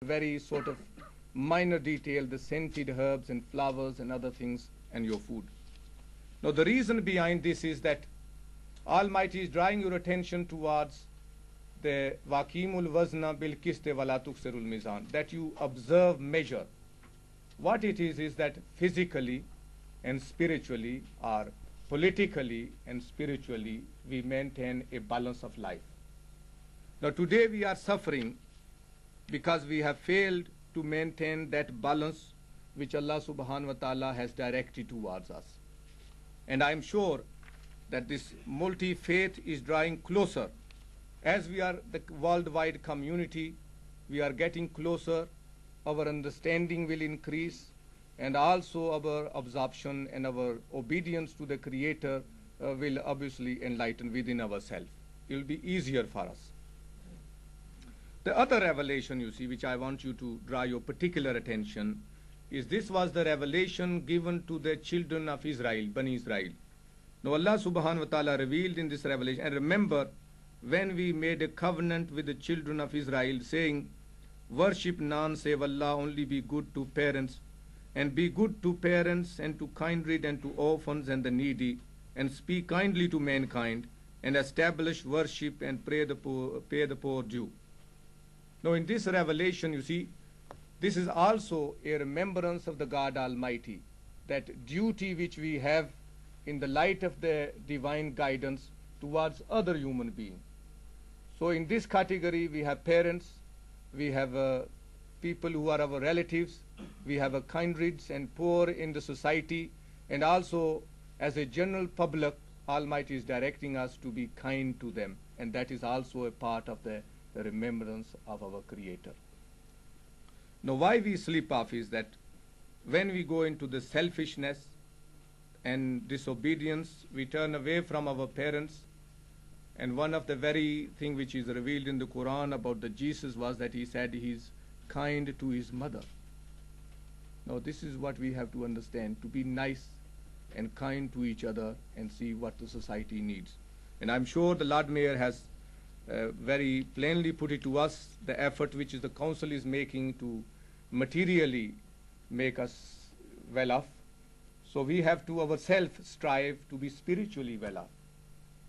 very sort of minor detail, the scented herbs and flowers and other things and your food. Now the reason behind this is that Almighty is drawing your attention towards the Waqimul Wazna bil Kiste wala tuksirul Mizan, that you observe, measure. What it is that physically and spiritually, or politically and spiritually, we maintain a balance of life. Now today we are suffering because we have failed to maintain that balance which Allah subhanahu wa ta'ala has directed towards us. And I am sure that this multi-faith is drawing closer. As we are the worldwide community, we are getting closer, our understanding will increase, and also our absorption and our obedience to the Creator will obviously enlighten within ourselves. It will be easier for us. The other revelation, you see, which I want you to draw your particular attention, is this was the revelation given to the children of Israel, Bani Israel. Now Allah subhanahu wa ta'ala revealed in this revelation, and remember when we made a covenant with the children of Israel saying, worship none save Allah, only be good to parents, and be good to parents and to kindred and to orphans and the needy, and speak kindly to mankind, and establish worship and pay the poor due. Now in this revelation, you see, this is also a remembrance of the God Almighty, that duty which we have in the light of the divine guidance towards other human beings. So in this category we have parents, we have people who are our relatives, we have kindreds and poor in the society, and also as a general public, Almighty is directing us to be kind to them, and that is also a part of the remembrance of our Creator. Now why we slip off is that when we go into the selfishness and disobedience, we turn away from our parents. And one of the very thing which is revealed in the Quran about the Jesus was that he said he is kind to his mother. Now this is what we have to understand, to be nice and kind to each other and see what the society needs. And I'm sure the Lord Mayor has very plainly put it to us, the effort which the council is making to materially make us well off. So we have to ourselves strive to be spiritually well off.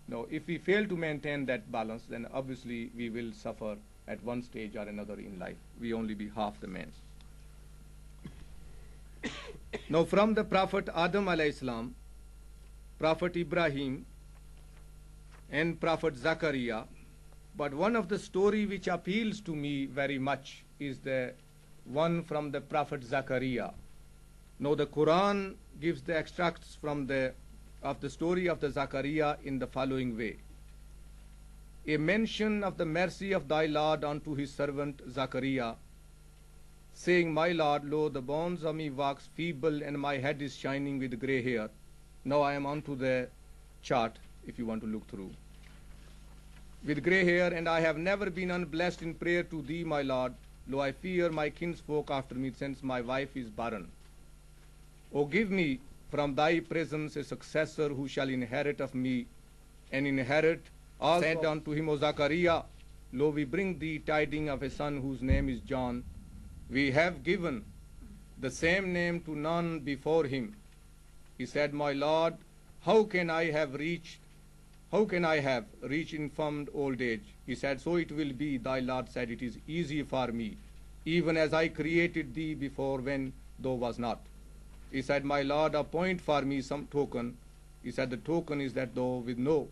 Now if we fail to maintain that balance, then obviously we will suffer at one stage or another in life. We only be half the man. Now from the Prophet Adam alayhi salam, Prophet Ibrahim and Prophet Zakaria, but one of the story which appeals to me very much is the one from the Prophet Zakaria. Now the Quran gives the extracts from the story of the Zakaria in the following way. A mention of the mercy of thy Lord unto his servant Zakaria, saying, my Lord, lo, the bones of me wax feeble, and my head is shining with grey hair. Now I am onto the chart, if you want to look through. With grey hair, and I have never been unblessed in prayer to thee, my Lord. Lo, I fear my kinsfolk after me, since my wife is barren. O give me from thy presence a successor who shall inherit of me, and inherit all. Said unto him, O Zachariah, lo, we bring thee tidings of a son whose name is John. We have given the same name to none before him. He said, my Lord, how can I have reached infirmed old age? He said, so it will be. Thy Lord said, it is easy for me, even as I created thee before when thou was not. He said, my Lord, appoint for me some token. He said, the token is that thou with no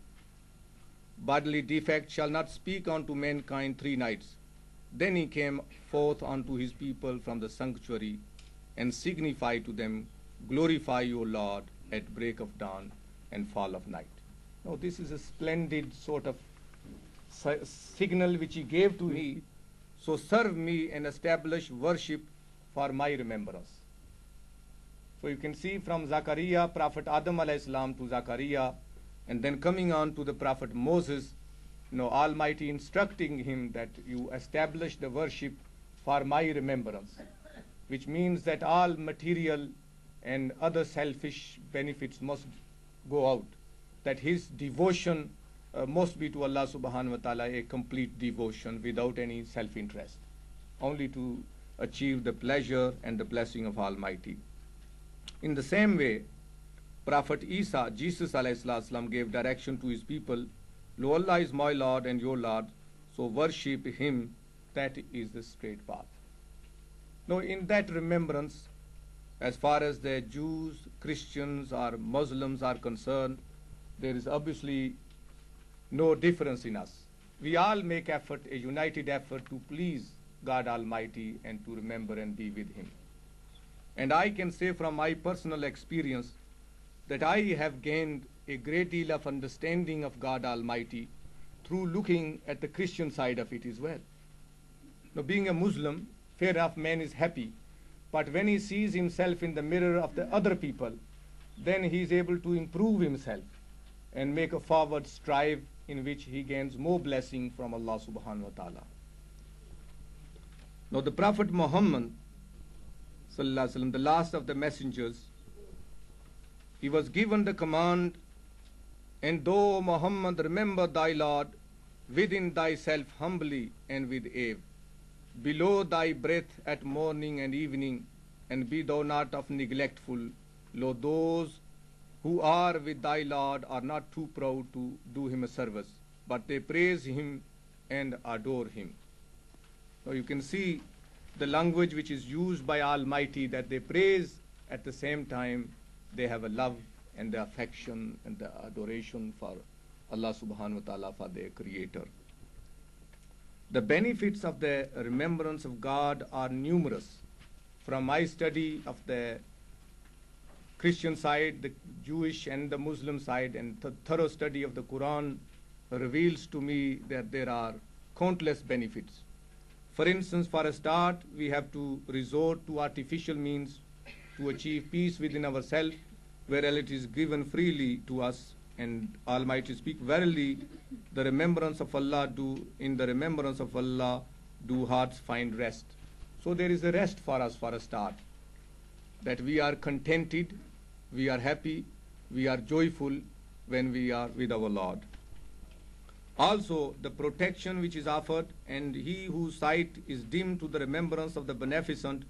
bodily defect shall not speak unto mankind 3 nights. Then he came forth unto his people from the sanctuary, and signified to them, glorify your Lord at break of dawn and fall of night. Now this is a splendid sort of signal which he gave to me. So serve me and establish worship for my remembrance. So you can see from Zakaria, Prophet Adam alayhi salam to Zakaria, and then coming on to the Prophet Moses, Almighty instructing him that you establish the worship for my remembrance, which means that all material and other selfish benefits must go out, that his devotion must be to Allah subhanahu wa ta'ala a complete devotion without any self-interest. only to achieve the pleasure and the blessing of Almighty. In the same way, Prophet Isa, Jesus ﷺ, gave direction to his people, Lo, Allah is my Lord and your Lord, so worship him, that is the straight path. Now in that remembrance, as far as the Jews, Christians or Muslims are concerned, there is obviously no difference in us. We all make effort, a united effort to please God Almighty and to remember and be with him. And I can say from my personal experience that I have gained a great deal of understanding of God Almighty through looking at the Christian side of it as well. Now, being a Muslim, fair enough, man is happy, but when he sees himself in the mirror of the other people, then he is able to improve himself and make a forward strive in which he gains more blessing from Allah subhanahu wa ta'ala. Now the Prophet Muhammad sallallahu alaihi wasallam, the last of the messengers, he was given the command, and thou, Muhammad, remember thy Lord within thyself humbly and with awe, below thy breath at morning and evening, and be thou not of neglectful. Lo, those who are with thy Lord are not too proud to do him a service, but they praise him and adore him. So you can see the language which is used by Almighty, that they praise, at the same time they have a love and the affection and the adoration for Allah subhanahu wa ta'ala, for their creator. The benefits of the remembrance of God are numerous. From my study of the Christian side, the Jewish and the Muslim side, and the thorough study of the Quran reveals to me that there are countless benefits. For instance, for a start, we have to resort to artificial means to achieve peace within ourselves, whereas it is given freely to us. And Almighty speak, verily, the remembrance of Allah in the remembrance of Allah do hearts find rest. So there is a rest for us for a start, that we are contented, we are happy, we are joyful when we are with our Lord. Also, the protection which is offered, and he whose sight is dim to the remembrance of the Beneficent,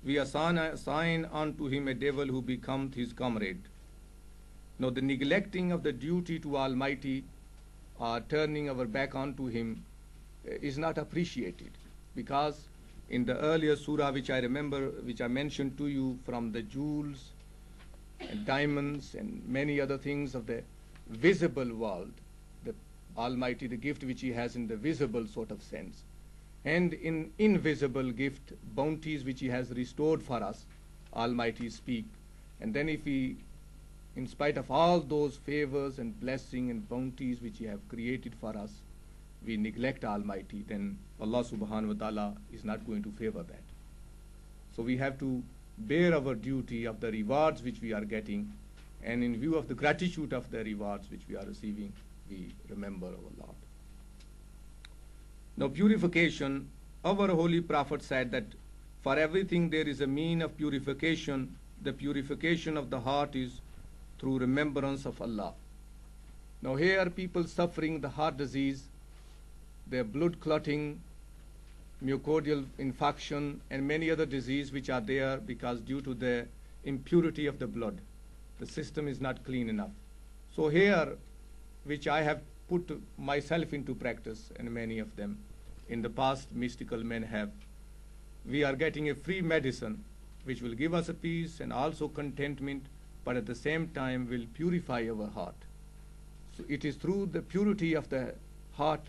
we assign unto him a devil who becomes his comrade. Now, the neglecting of the duty to Almighty, turning our back onto him, is not appreciated, because in the earlier surah which I remember, which I mentioned to you, from the jewels and diamonds and many other things of the visible world, the Almighty, the gift which he has in the visible sort of sense, and in invisible gift, bounties which he has restored for us, Almighty speak. And then if we, in spite of all those favors and blessing and bounties which he have created for us, we neglect Almighty, then Allah subhanahu wa ta'ala is not going to favor that. So we have to bear our duty of the rewards which we are getting, and in view of the gratitude of the rewards which we are receiving, we remember our Lord. Now, purification, our Holy Prophet said that for everything there is a mean of purification. The purification of the heart is through remembrance of Allah. Now here people suffering the heart disease, their blood clotting, myocardial infarction, and many other diseases which are there because due to the impurity of the blood, the system is not clean enough. So here, which I have put myself into practice, and many of them in the past mystical men have, we are getting a free medicine which will give us a peace and also contentment, but at the same time will purify our heart. So it is through the purity of the heart